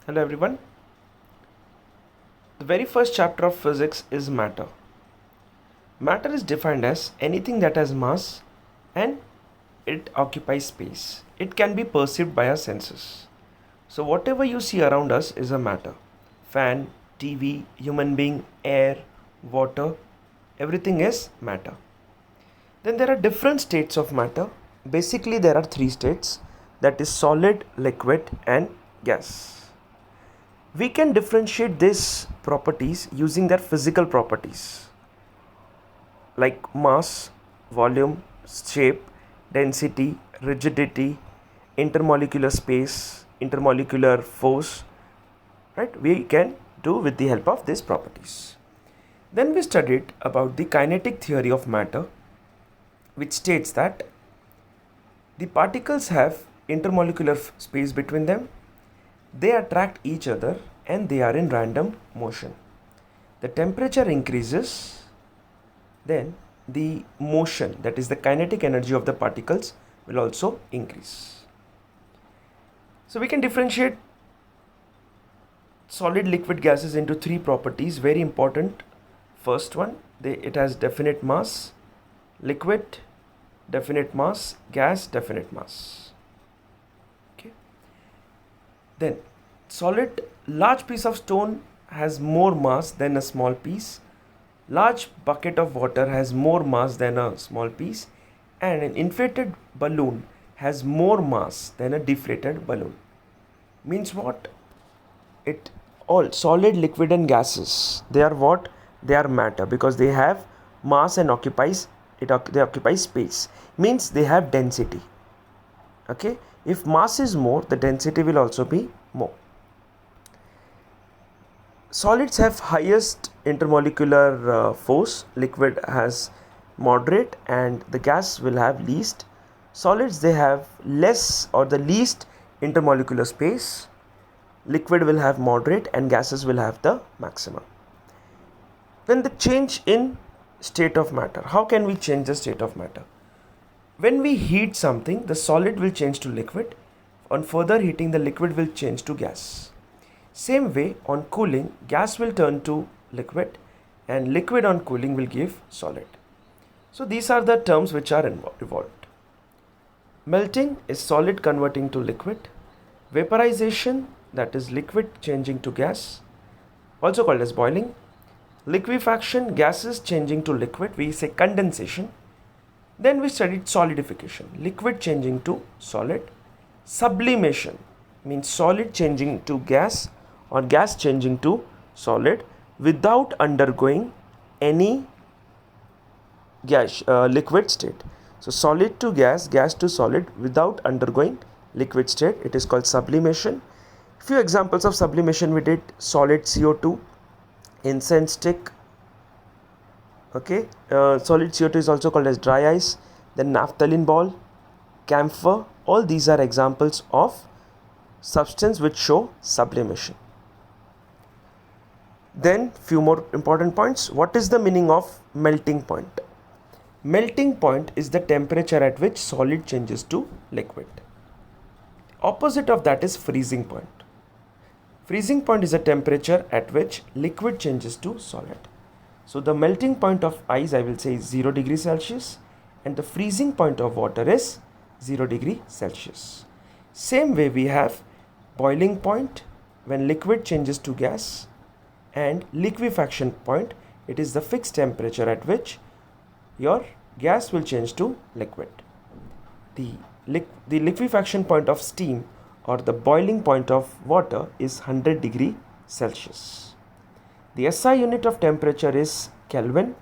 Hello everyone. The very first chapter of physics is matter. Matter is defined as anything that has mass and it occupies space. It can be perceived by our senses. So whatever you see around us is a matter. Fan, TV, human being, air, water, everything is matter. Then there are different states of matter. Basically there are three states, that is solid, liquid and gas. We can differentiate these properties using their physical properties like mass, volume, shape, density, rigidity, intermolecular space, intermolecular force, right? We can do with the help of these properties. Then we studied about the kinetic theory of matter, which states that the particles have intermolecular space between them. They attract each other and they are in random motion. The temperature increases, then the motion, that is the kinetic energy of the particles, will also increase. So we can differentiate solid, liquid, gases into three properties. Very important. First one, it has definite mass. Liquid, definite mass. Gas, definite mass. Then solid, large piece of stone has more mass than a small piece. Large bucket of water has more mass than a small piece, and an inflated balloon has more mass than a deflated balloon. Means what? It all solid, liquid and gases, they are what? They are matter because they have mass and they occupy space. Means they have density. Okay, if mass is more, the density will also be more. Solids have highest intermolecular force, liquid has moderate and the gas will have least. Solids, they have less or the least intermolecular space, liquid will have moderate and gases will have the maximum. Then the change in state of matter. How can we change the state of matter? When we heat something, the solid will change to liquid. On further heating, the liquid will change to gas. Same way, on cooling, gas will turn to liquid and liquid on cooling will give solid. So these are the terms which are involved. Melting is solid converting to liquid. Vaporization, that is liquid changing to gas, also called as boiling. Liquefaction, gases changing to liquid, we say condensation. Then we studied solidification, liquid changing to solid. Sublimation means solid changing to gas or gas changing to solid without undergoing any liquid state. So solid to gas, gas to solid without undergoing liquid state, it is called sublimation. Few examples of sublimation we did: solid CO2, incense stick. Okay, solid CO2 is also called as dry ice. Then naphthalene ball, camphor, all these are examples of substance which show sublimation. Then few more important points. What is the meaning of melting point? Melting point is the temperature at which solid changes to liquid. Opposite of that is freezing point. Freezing point is a temperature at which liquid changes to solid. So the melting point of ice, I will say, is 0 degrees Celsius and the freezing point of water is 0 degree Celsius. Same way we have boiling point when liquid changes to gas, and liquefaction point, it is the fixed temperature at which your gas will change to liquid. The liquefaction point of steam or the boiling point of water is 100 degree Celsius. The SI unit of temperature is Kelvin.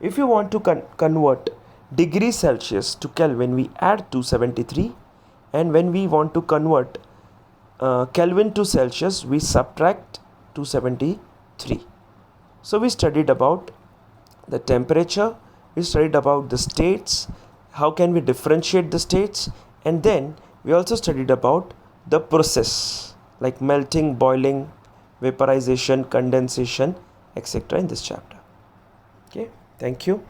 If you want to convert degree Celsius to Kelvin, we add 273, and when we want to convert Kelvin to Celsius, we subtract 273. So we studied about the temperature, we studied about the states, how can we differentiate the states, and then we also studied about the process like melting, boiling, vaporization, condensation, etc. in this chapter. Okay, thank you.